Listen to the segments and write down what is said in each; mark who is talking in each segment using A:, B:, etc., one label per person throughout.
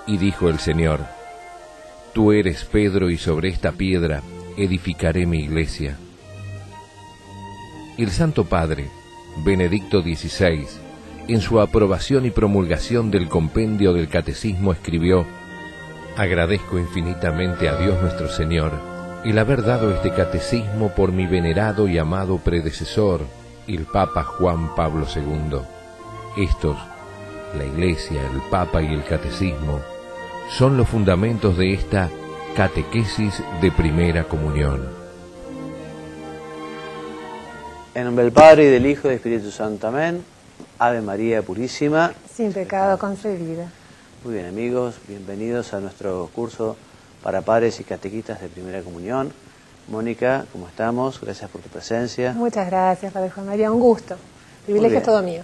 A: Y dijo el Señor: Tú eres Pedro, y sobre esta piedra edificaré mi iglesia. El Santo Padre, Benedicto XVI, en su aprobación y promulgación del compendio del Catecismo escribió: Agradezco infinitamente a Dios nuestro Señor el haber dado este catecismo por mi venerado y amado predecesor, el Papa Juan Pablo II. Estos, la Iglesia, el Papa y el Catecismo, son los fundamentos de esta catequesis de primera comunión.
B: En nombre del Padre, y del Hijo, y del Espíritu Santo. Amén. Ave María Purísima,
C: sin pecado concebida.
B: Muy bien, amigos, bienvenidos a nuestro curso para padres y catequistas de primera comunión. Mónica, ¿cómo estamos? Gracias por tu presencia.
C: Muchas gracias, Padre Juan María, un gusto. El privilegio es todo mío.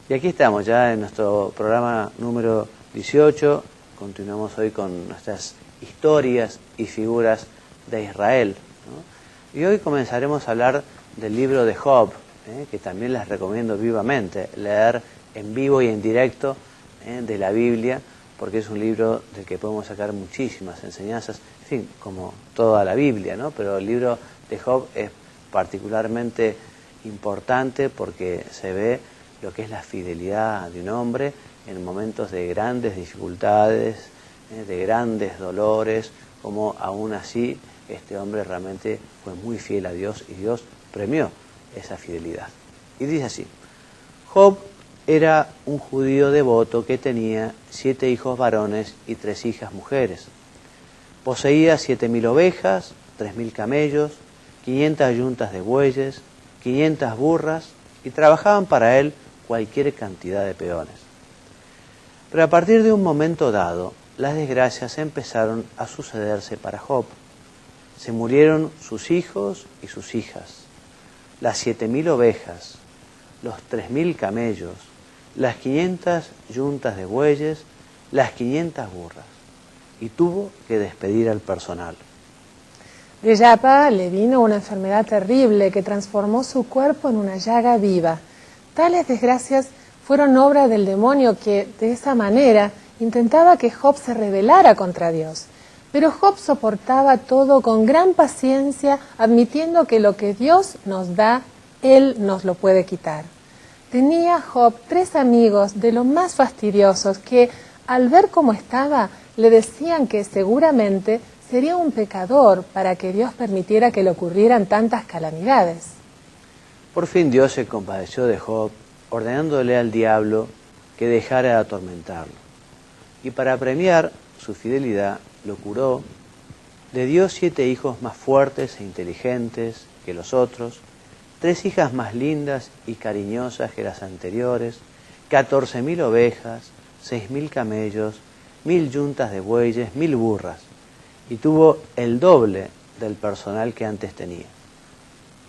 B: Y aquí estamos ya en nuestro programa número 18. Continuamos hoy con nuestras historias y figuras de Israel, ¿no? Y hoy comenzaremos a hablar del libro de Job, que también les recomiendo vivamente leer en vivo y en directo de la Biblia, porque es un libro del que podemos sacar muchísimas enseñanzas, en fin, como toda la Biblia, ¿no? Pero el libro de Job es particularmente importante porque se ve lo que es la fidelidad de un hombre en momentos de grandes dificultades, de grandes dolores, como aún así este hombre realmente fue muy fiel a Dios y Dios premió esa fidelidad. Y dice así: Job era un judío devoto que tenía 7 hijos varones y 3 hijas mujeres. Poseía 7.000 ovejas, 3.000 camellos, 500 yuntas de bueyes, 500 burras, y trabajaban para él cualquier cantidad de peones. Pero a partir de un momento dado, las desgracias empezaron a sucederse para Job. Se murieron sus hijos y sus hijas, las 7.000 ovejas, los 3.000 camellos, las 500 yuntas de bueyes, las 500 burras, y tuvo que despedir al personal.
C: De Yapa le vino una enfermedad terrible que transformó su cuerpo en una llaga viva. Tales desgracias fueron obra del demonio que, de esa manera, intentaba que Job se rebelara contra Dios. Pero Job soportaba todo con gran paciencia, admitiendo que lo que Dios nos da, Él nos lo puede quitar. Tenía Job 3 amigos de los más fastidiosos que, al ver cómo estaba, le decían que seguramente sería un pecador para que Dios permitiera que le ocurrieran tantas calamidades.
B: Por fin Dios se compadeció de Job, ordenándole al diablo que dejara de atormentarlo. Y para premiar su fidelidad, lo curó, le dio 7 hijos más fuertes e inteligentes que los otros, 3 hijas más lindas y cariñosas que las anteriores, 14.000 ovejas, 6.000 camellos, 1.000 yuntas de bueyes, 1.000 burras, y tuvo el doble del personal que antes tenía.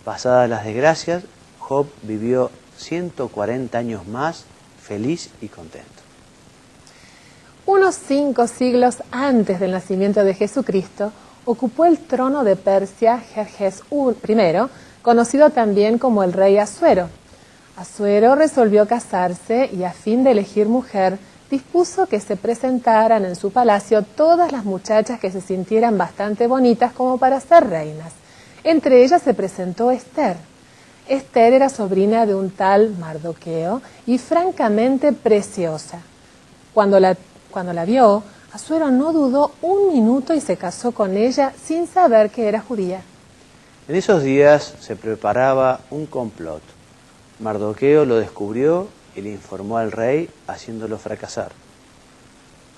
B: Pasadas las desgracias, Job vivió 140 años más, feliz y contento.
C: Unos 5 siglos antes del nacimiento de Jesucristo, ocupó el trono de Persia Jerjes I, conocido también como el rey Asuero. Asuero resolvió casarse y, a fin de elegir mujer, dispuso que se presentaran en su palacio todas las muchachas que se sintieran bastante bonitas como para ser reinas. Entre ellas se presentó Esther. Esther era sobrina de un tal Mardoqueo y francamente preciosa. Cuando la vio, Asuero no dudó un minuto y se casó con ella sin saber que era judía.
B: En esos días se preparaba un complot. Mardoqueo lo descubrió y le informó al rey, haciéndolo fracasar.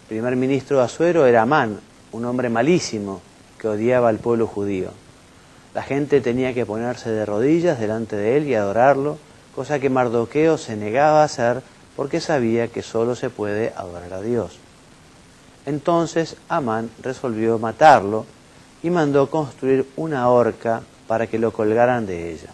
B: El primer ministro de Asuero era Amán, un hombre malísimo que odiaba al pueblo judío. La gente tenía que ponerse de rodillas delante de él y adorarlo, cosa que Mardoqueo se negaba a hacer porque sabía que solo se puede adorar a Dios. Entonces Amán resolvió matarlo y mandó construir una horca para que lo colgaran de ella.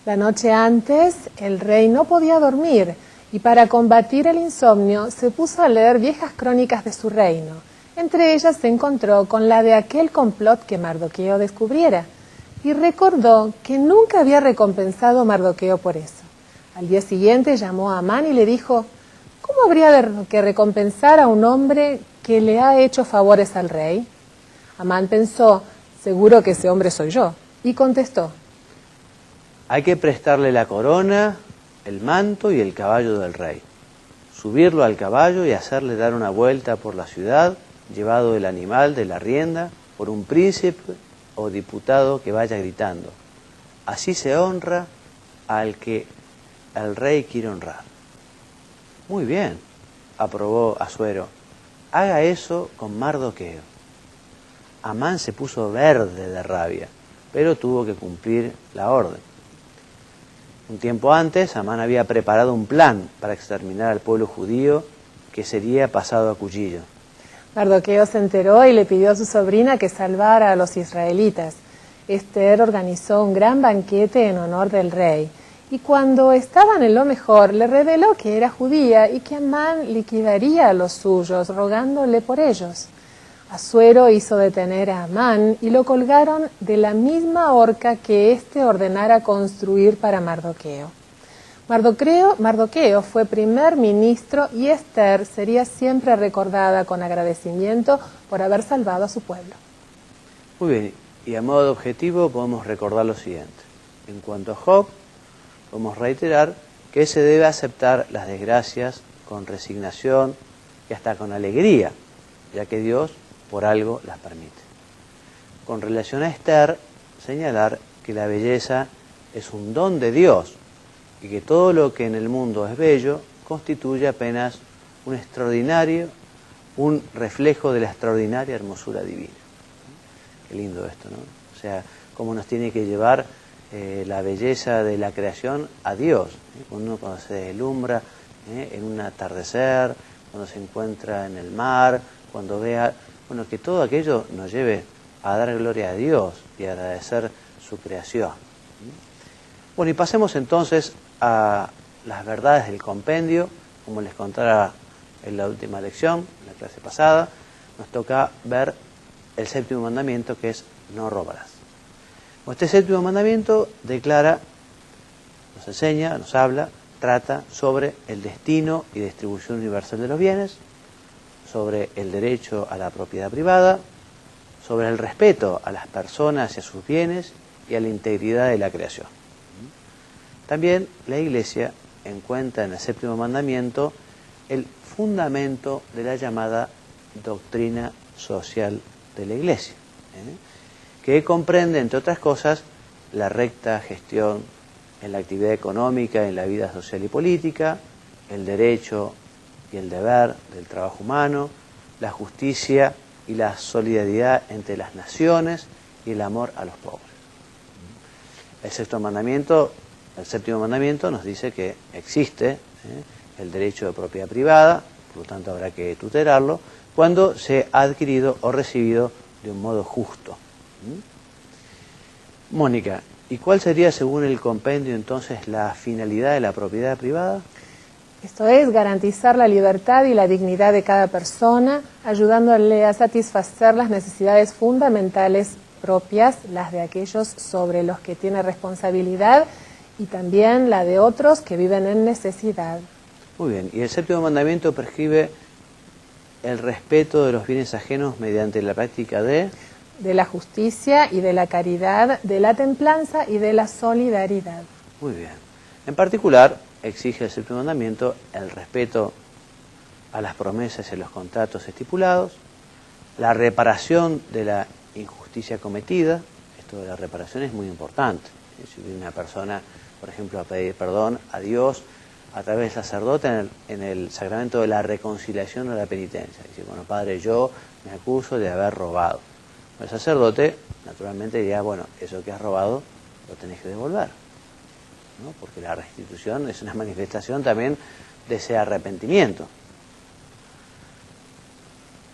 C: La noche antes, el rey no podía dormir y para combatir el insomnio se puso a leer viejas crónicas de su reino. Entre ellas se encontró con la de aquel complot que Mardoqueo descubriera y recordó que nunca había recompensado a Mardoqueo por eso. Al día siguiente llamó a Amán y le dijo: ¿cómo habría que recompensar a un hombre que le ha hecho favores al rey? Amán pensó, seguro que ese hombre soy yo, y contestó,
B: hay que prestarle la corona, el manto y el caballo del rey, subirlo al caballo y hacerle dar una vuelta por la ciudad, llevado el animal de la rienda por un príncipe o diputado que vaya gritando. Así se honra al que el rey quiere honrar. Muy bien, aprobó Asuero. Haga eso con Mardoqueo. Amán se puso verde de rabia, pero tuvo que cumplir la orden. Un tiempo antes, Amán había preparado un plan para exterminar al pueblo judío que sería pasado a cuchillo.
C: Mardoqueo se enteró y le pidió a su sobrina que salvara a los israelitas. Esther organizó un gran banquete en honor del rey, y cuando estaban en lo mejor, le reveló que era judía y que Amán liquidaría a los suyos, rogándole por ellos. Asuero hizo detener a Amán y lo colgaron de la misma horca que éste ordenara construir para Mardoqueo. Mardoqueo fue primer ministro y Esther sería siempre recordada con agradecimiento por haber salvado a su pueblo.
B: Muy bien, y a modo de objetivo podemos recordar lo siguiente. En cuanto a Job, podemos reiterar que se debe aceptar las desgracias con resignación y hasta con alegría, ya que Dios por algo las permite. Con relación a Esther, señalar que la belleza es un don de Dios y que todo lo que en el mundo es bello constituye apenas un reflejo de la extraordinaria hermosura divina. Qué lindo esto, ¿no? O sea, cómo nos tiene que llevar la belleza de la creación a Dios. Uno cuando se deslumbra en un atardecer, cuando se encuentra en el mar, cuando vea, bueno, que todo aquello nos lleve a dar gloria a Dios y a agradecer su creación. Bueno, y pasemos entonces a las verdades del compendio. Como les contara en la última lección, en la clase pasada, nos toca ver el séptimo mandamiento, que es no robarás. Este séptimo mandamiento declara, nos enseña, nos habla, trata sobre el destino y distribución universal de los bienes, sobre el derecho a la propiedad privada, sobre el respeto a las personas y a sus bienes y a la integridad de la creación. También la Iglesia encuentra en el séptimo mandamiento el fundamento de la llamada doctrina social de la Iglesia, que comprende, entre otras cosas, la recta gestión en la actividad económica, en la vida social y política, el derecho y el deber del trabajo humano, la justicia y la solidaridad entre las naciones y el amor a los pobres. El séptimo mandamiento nos dice que existe el derecho de propiedad privada, por lo tanto habrá que tutelarlo, cuando se ha adquirido o recibido de un modo justo. Mónica, ¿y cuál sería, según el compendio, entonces, la finalidad de la propiedad privada?
C: Esto es garantizar la libertad y la dignidad de cada persona, ayudándole a satisfacer las necesidades fundamentales propias, las de aquellos sobre los que tiene responsabilidad y también la de otros que viven en necesidad.
B: Muy bien, y el séptimo mandamiento prescribe el respeto de los bienes ajenos mediante la práctica de
C: la justicia y de la caridad, de la templanza y de la solidaridad.
B: Muy bien. En particular, exige el séptimo mandamiento el respeto a las promesas y a los contratos estipulados, la reparación de la injusticia cometida. Esto de la reparación es muy importante. Si viene una persona, por ejemplo, a pedir perdón a Dios a través del sacerdote en el sacramento de la reconciliación o la penitencia. Dice, bueno, Padre, yo me acuso de haber robado. El sacerdote, naturalmente, dirá, bueno, eso que has robado lo tenés que devolver, ¿no? Porque la restitución es una manifestación también de ese arrepentimiento.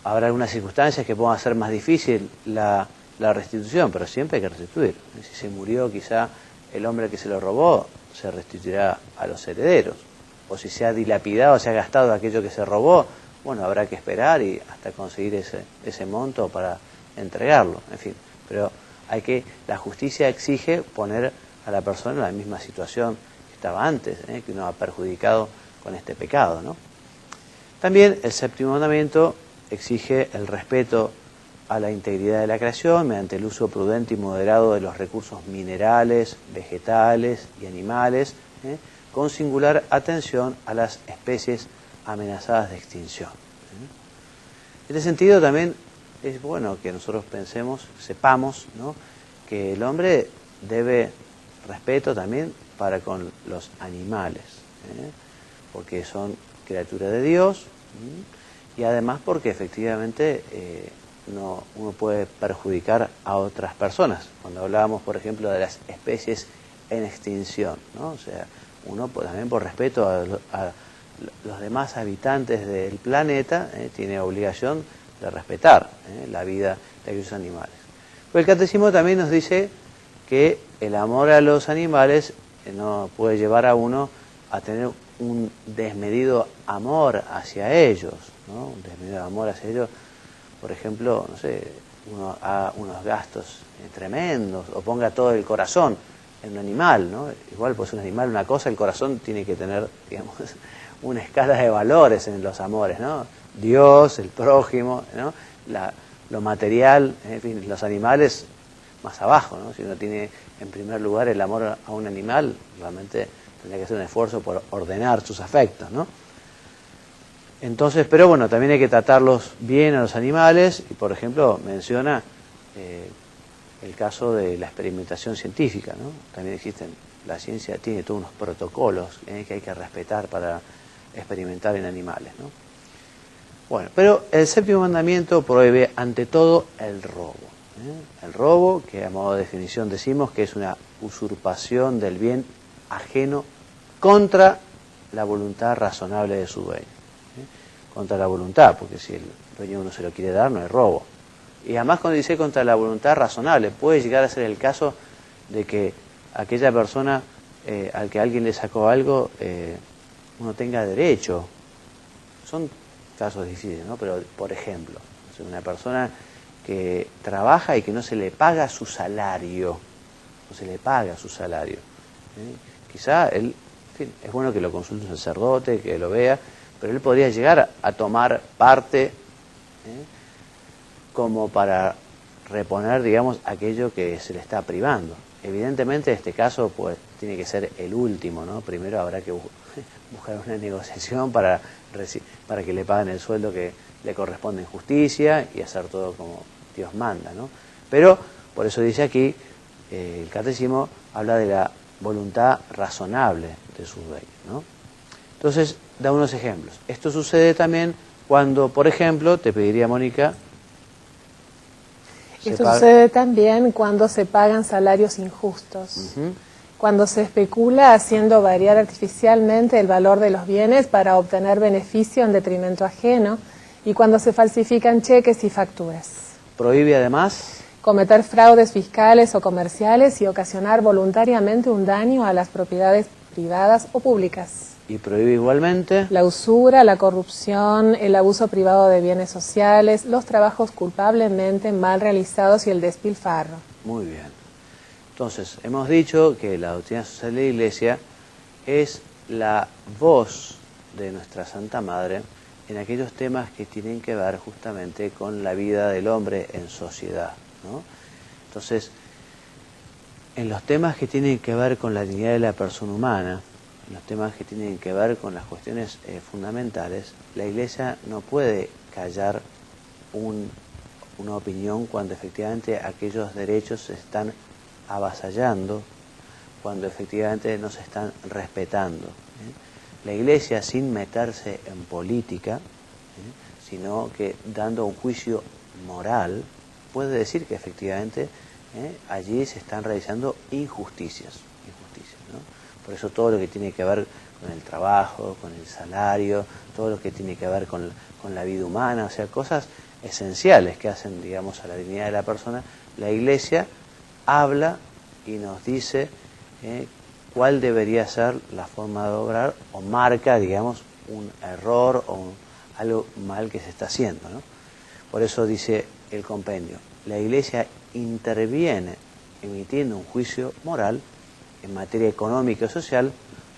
B: Habrá algunas circunstancias que puedan hacer más difícil la restitución, pero siempre hay que restituir. Si se murió quizá el hombre que se lo robó, se restituirá a los herederos. O si se ha dilapidado, se ha gastado aquello que se robó, bueno, habrá que esperar y hasta conseguir ese monto para entregarlo, en fin. Pero la justicia exige poner a la persona en la misma situación que estaba antes, que uno ha perjudicado con este pecado, ¿no? También el séptimo mandamiento exige el respeto a la integridad de la creación mediante el uso prudente y moderado de los recursos minerales, vegetales y animales, con singular atención a las especies amenazadas de extinción. En este sentido también es bueno que nosotros sepamos, ¿no?, que el hombre debe respeto también para con los animales, porque son criaturas de Dios, y además porque efectivamente uno puede perjudicar a otras personas. Cuando hablábamos, por ejemplo, de las especies en extinción, ¿no? O sea, uno también por respeto a los demás habitantes del planeta tiene obligación de respetar la vida de aquellos animales. Pero el catecismo también nos dice que el amor a los animales no puede llevar a uno a tener un desmedido amor hacia ellos, ¿no? Un desmedido amor hacia ellos, por ejemplo, no sé, uno haga unos gastos tremendos o ponga todo el corazón en un animal, ¿no? Igual pues un animal, una cosa, el corazón tiene que tener, digamos, una escala de valores en los amores, ¿no? Dios, el prójimo, ¿no? Lo material, en fin, los animales más abajo, ¿no? Si uno tiene en primer lugar el amor a un animal, realmente tendría que hacer un esfuerzo por ordenar sus afectos, ¿no? Entonces, pero bueno, también hay que tratarlos bien a los animales, y por ejemplo menciona el caso de la experimentación científica, ¿no? También existen, la ciencia tiene todos unos protocolos que hay que respetar para experimentar en animales, ¿no? Bueno, pero el séptimo mandamiento prohíbe ante todo el robo. El robo, que a modo de definición decimos que es una usurpación del bien ajeno contra la voluntad razonable de su dueño. Contra la voluntad, porque si el dueño uno se lo quiere dar, no hay robo. Y además cuando dice contra la voluntad razonable, puede llegar a ser el caso de que aquella persona al que alguien le sacó algo, uno tenga derecho. Son casos difíciles, ¿no? Pero, por ejemplo, una persona que trabaja y que no se le paga su salario, quizá él, en fin, es bueno que lo consulte un sacerdote, que lo vea, pero él podría llegar a tomar parte como para reponer, digamos, aquello que se le está privando. Evidentemente, en este caso, pues, tiene que ser el último, ¿no? Primero habrá que buscar una negociación para que le paguen el sueldo que le corresponde en justicia y hacer todo como Dios manda, ¿no? Pero, por eso dice aquí, el catecismo habla de la voluntad razonable de sus dueños, ¿no? Entonces, da unos ejemplos. Esto sucede también cuando, por ejemplo, te pediría, Mónica...
C: Esto sucede también cuando se pagan salarios injustos, cuando se especula haciendo variar artificialmente el valor de los bienes para obtener beneficio en detrimento ajeno, y cuando se falsifican cheques y facturas.
B: Prohíbe además
C: cometer fraudes fiscales o comerciales y ocasionar voluntariamente un daño a las propiedades privadas o públicas.
B: Y prohíbe igualmente
C: la usura, la corrupción, el abuso privado de bienes sociales, los trabajos culpablemente mal realizados y el despilfarro.
B: Muy bien. Entonces, hemos dicho que la doctrina social de la Iglesia es la voz de nuestra Santa Madre en aquellos temas que tienen que ver justamente con la vida del hombre en sociedad, ¿no? Entonces, en los temas que tienen que ver con la dignidad de la persona humana, en los temas que tienen que ver con las cuestiones fundamentales, la Iglesia no puede callar una opinión cuando efectivamente aquellos derechos se están avasallando, cuando efectivamente no se están respetando. La Iglesia, sin meterse en política, sino que dando un juicio moral, puede decir que efectivamente allí se están realizando injusticias, ¿no? Por eso todo lo que tiene que ver con el trabajo, con el salario, todo lo que tiene que ver con la vida humana, o sea, cosas esenciales que hacen, digamos, a la dignidad de la persona, la Iglesia habla y nos dice cuál debería ser la forma de obrar, o marca, digamos, un error o algo mal que se está haciendo, ¿no? Por eso dice el compendio, la Iglesia interviene emitiendo un juicio moral en materia económica y social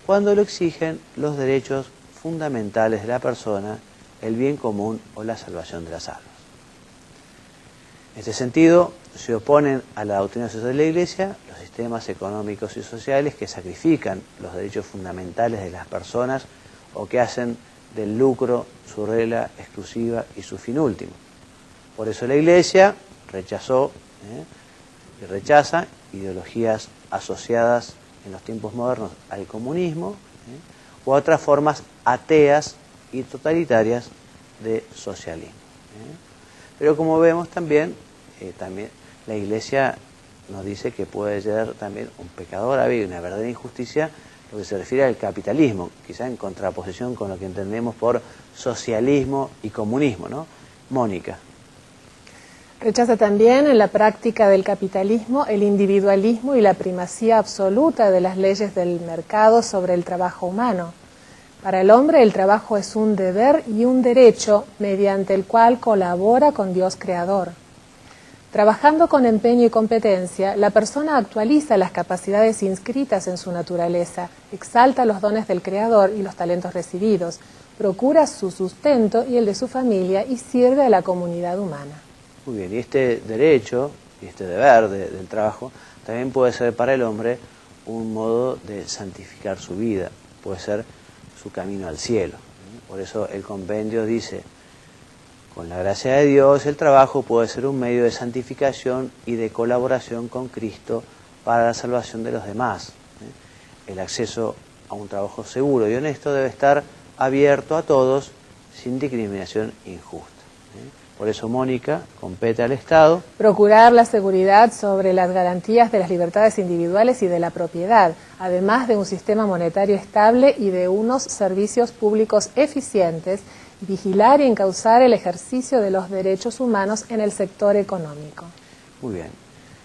B: cuando lo exigen los derechos fundamentales de la persona el bien común o la salvación de las almas. En este sentido, se oponen a la doctrina social de la Iglesia los sistemas económicos y sociales que sacrifican los derechos fundamentales de las personas o que hacen del lucro su regla exclusiva y su fin último. Por eso la Iglesia rechazó y rechaza ideologías asociadas en los tiempos modernos al comunismo o a otras formas ateas y totalitarias de socialismo. Pero como vemos también la Iglesia nos dice que puede ser también un pecador hábil y una verdadera injusticia lo que se refiere al capitalismo, quizá en contraposición con lo que entendemos por socialismo y comunismo, ¿no? Mónica.
C: Rechaza también en la práctica del capitalismo el individualismo y la primacía absoluta de las leyes del mercado sobre el trabajo humano. Para el hombre el trabajo es un deber y un derecho mediante el cual colabora con Dios Creador. Trabajando con empeño y competencia, la persona actualiza las capacidades inscritas en su naturaleza, exalta los dones del Creador y los talentos recibidos, procura su sustento y el de su familia y sirve a la comunidad humana.
B: Muy bien, y este derecho y este deber del trabajo también puede ser para el hombre un modo de santificar su vida, puede ser su camino al cielo. Por eso el compendio dice: con la gracia de Dios, el trabajo puede ser un medio de santificación y de colaboración con Cristo para la salvación de los demás. El acceso a un trabajo seguro y honesto debe estar abierto a todos sin discriminación injusta. Por eso, Mónica, compete al Estado
C: procurar la seguridad sobre las garantías de las libertades individuales y de la propiedad, además de un sistema monetario estable y de unos servicios públicos eficientes, vigilar y encauzar el ejercicio de los derechos humanos en el sector económico.
B: Muy bien.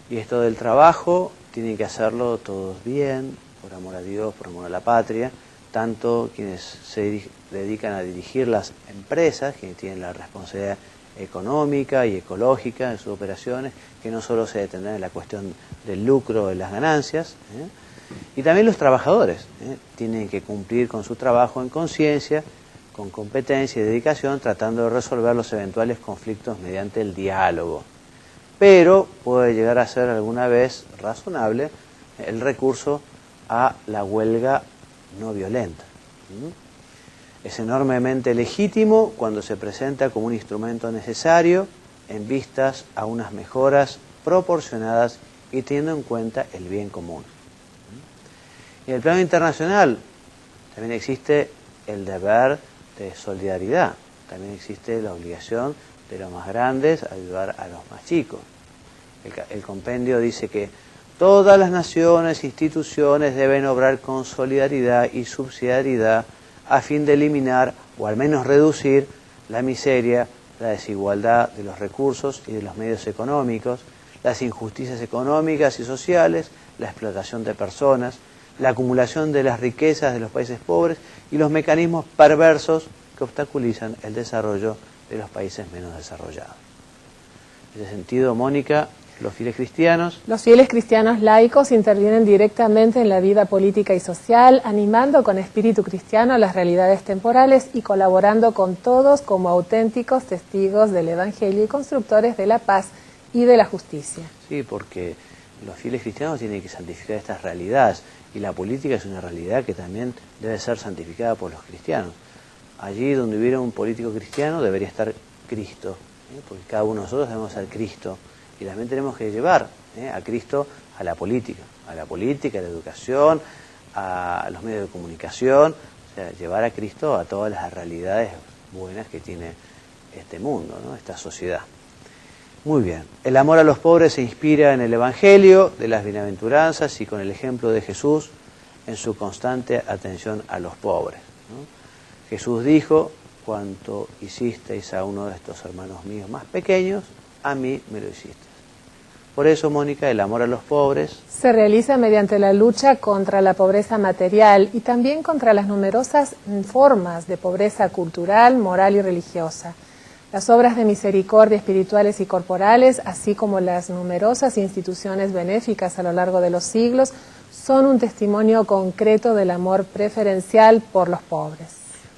B: Y esto del trabajo, tienen que hacerlo todos bien, por amor a Dios, por amor a la patria, tanto quienes se dedican a dirigir las empresas, quienes tienen la responsabilidad económica y ecológica de sus operaciones, que no solo se detendrán en la cuestión del lucro, de las ganancias, y también los trabajadores tienen que cumplir con su trabajo en conciencia, con competencia y dedicación, tratando de resolver los eventuales conflictos mediante el diálogo. Pero puede llegar a ser alguna vez razonable el recurso a la huelga no violenta. Es enormemente legítimo cuando se presenta como un instrumento necesario en vistas a unas mejoras proporcionadas y teniendo en cuenta el bien común. Y en el plano internacional también existe el deber de solidaridad, también existe la obligación de los más grandes a ayudar a los más chicos. El compendio dice que todas las naciones e instituciones deben obrar con solidaridad y subsidiariedad a fin de eliminar o al menos reducir la miseria, la desigualdad de los recursos y de los medios económicos, las injusticias económicas y sociales, la explotación de personas, la acumulación de las riquezas de los países pobres y los mecanismos perversos que obstaculizan el desarrollo de los países menos desarrollados. En ese sentido, Mónica, los fieles cristianos
C: laicos intervienen directamente en la vida política y social, animando con espíritu cristiano las realidades temporales y colaborando con todos como auténticos testigos del Evangelio y constructores de la paz y de la justicia.
B: Sí, porque los fieles cristianos tienen que santificar estas realidades y la política es una realidad que también debe ser santificada por los cristianos. Allí donde hubiera un político cristiano debería estar Cristo, porque cada uno de nosotros debemos ser Cristo. Y también tenemos que llevar a Cristo a la política, a la educación, a los medios de comunicación, o sea, llevar a Cristo a todas las realidades buenas que tiene este mundo, ¿no? Esta sociedad. Muy bien, el amor a los pobres se inspira en el Evangelio de las bienaventuranzas y con el ejemplo de Jesús en su constante atención a los pobres, ¿no? Jesús dijo: cuanto hicisteis a uno de estos hermanos míos más pequeños, a mí me lo hiciste. Por eso, Mónica, el amor a los pobres
C: se realiza mediante la lucha contra la pobreza material y también contra las numerosas formas de pobreza cultural, moral y religiosa. Las obras de misericordia espirituales y corporales, así como las numerosas instituciones benéficas a lo largo de los siglos, son un testimonio concreto del amor preferencial por los pobres.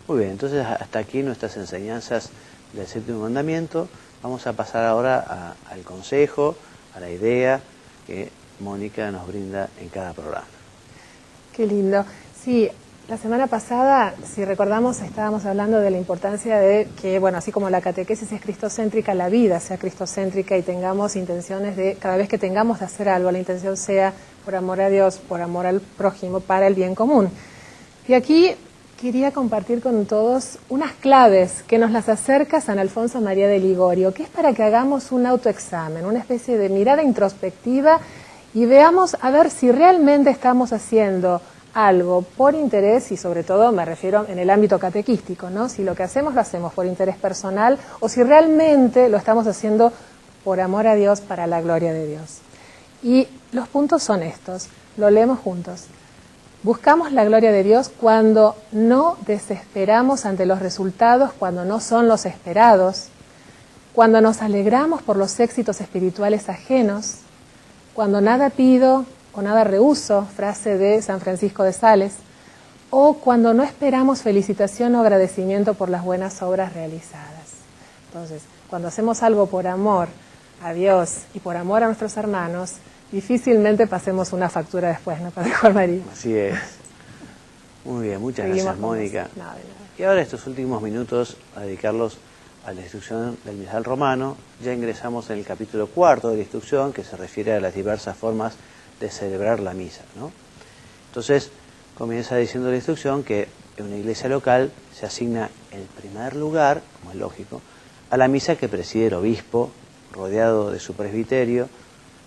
B: Muy bien, entonces hasta aquí nuestras enseñanzas del séptimo mandamiento. Vamos a pasar ahora al consejo, a la idea que Mónica nos brinda en cada programa.
C: Qué lindo. Sí, la semana pasada, si recordamos, estábamos hablando de la importancia de que, bueno, así como la catequesis es cristocéntrica, la vida sea cristocéntrica y tengamos intenciones de, cada vez que tengamos de hacer algo, la intención sea por amor a Dios, por amor al prójimo, para el bien común. Y aquí quería compartir con todos unas claves que nos las acerca San Alfonso María de Ligorio, que es para que hagamos un autoexamen, una especie de mirada introspectiva y veamos a ver si realmente estamos haciendo algo por interés, y sobre todo me refiero en el ámbito catequístico, ¿no? Si lo que hacemos lo hacemos por interés personal o si realmente lo estamos haciendo por amor a Dios, para la gloria de Dios. Y los puntos son estos, lo leemos juntos. Buscamos la gloria de Dios cuando no desesperamos ante los resultados, cuando no son los esperados, cuando nos alegramos por los éxitos espirituales ajenos, cuando nada pido o nada rehúso, frase de San Francisco de Sales, o cuando no esperamos felicitación o agradecimiento por las buenas obras realizadas. Entonces, cuando hacemos algo por amor a Dios y por amor a nuestros hermanos, difícilmente pasemos una factura después, ¿no, Padre Juan María?
B: Así es. Muy bien, muchas gracias, Mónica. Y ahora estos últimos minutos a dedicarlos a la instrucción del misal romano. Ya ingresamos en el capítulo 4 de la instrucción, que se refiere a las diversas formas de celebrar la misa, ¿no? Entonces, comienza diciendo la instrucción que en una iglesia local se asigna el primer lugar, como es lógico, a la misa que preside el obispo, rodeado de su presbiterio,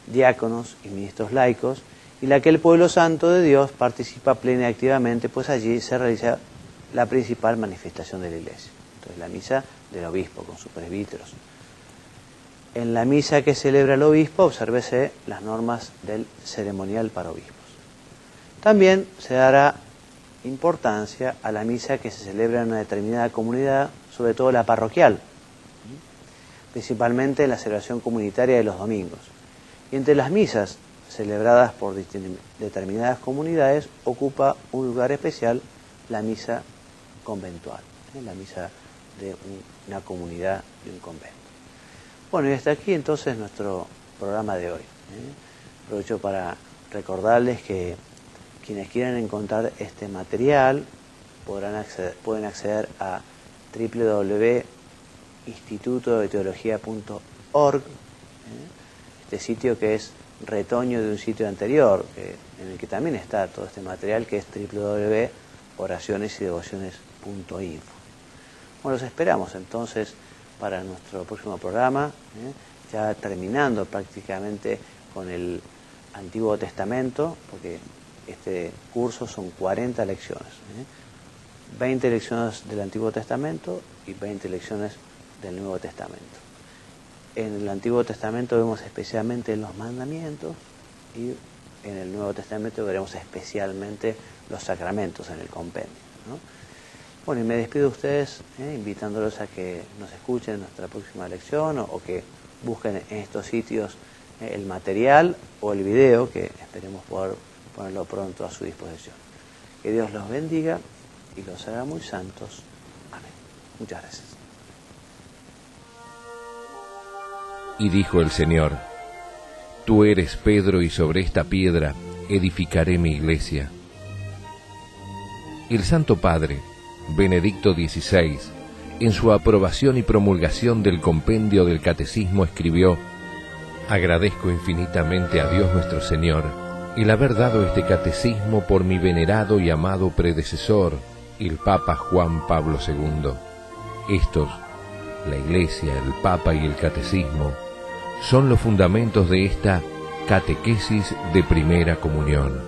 B: diáconos y ministros laicos, y la que el pueblo santo de Dios participa plena y activamente, pues allí se realiza la principal manifestación de la iglesia. Entonces, la misa del obispo con sus presbíteros. En la misa que celebra el obispo, obsérvese las normas del ceremonial para obispos. También se dará importancia a la misa que se celebra en una determinada comunidad, sobre todo la parroquial, principalmente en la celebración comunitaria de los domingos. Y entre las misas celebradas por determinadas comunidades ocupa un lugar especial la misa conventual, la misa de una comunidad y un convento. Bueno, y hasta aquí entonces nuestro programa de hoy. Aprovecho para recordarles que quienes quieran encontrar este material pueden acceder a www.institutodeteología.org, este sitio que es retoño de un sitio anterior, en el que también está todo este material, que es www.oracionesydevociones.info. Bueno, los esperamos entonces para nuestro próximo programa, ya terminando prácticamente con el Antiguo Testamento, porque este curso son 40 lecciones, 20 lecciones del Antiguo Testamento y 20 lecciones del Nuevo Testamento. En el Antiguo Testamento vemos especialmente los mandamientos y en el Nuevo Testamento veremos especialmente los sacramentos en el compendio, ¿no? Bueno, y me despido de ustedes invitándolos a que nos escuchen en nuestra próxima lección o que busquen en estos sitios el material o el video, que esperemos poder ponerlo pronto a su disposición. Que Dios los bendiga y los haga muy santos. Amén. Muchas gracias.
A: Y dijo el Señor: Tú eres Pedro, y sobre esta piedra edificaré mi iglesia. El Santo Padre, Benedicto XVI, en su aprobación y promulgación del compendio del Catecismo escribió: Agradezco infinitamente a Dios nuestro Señor el haber dado este catecismo por mi venerado y amado predecesor, el Papa Juan Pablo II. Estos, la Iglesia, el Papa y el Catecismo, son los fundamentos de esta catequesis de primera comunión.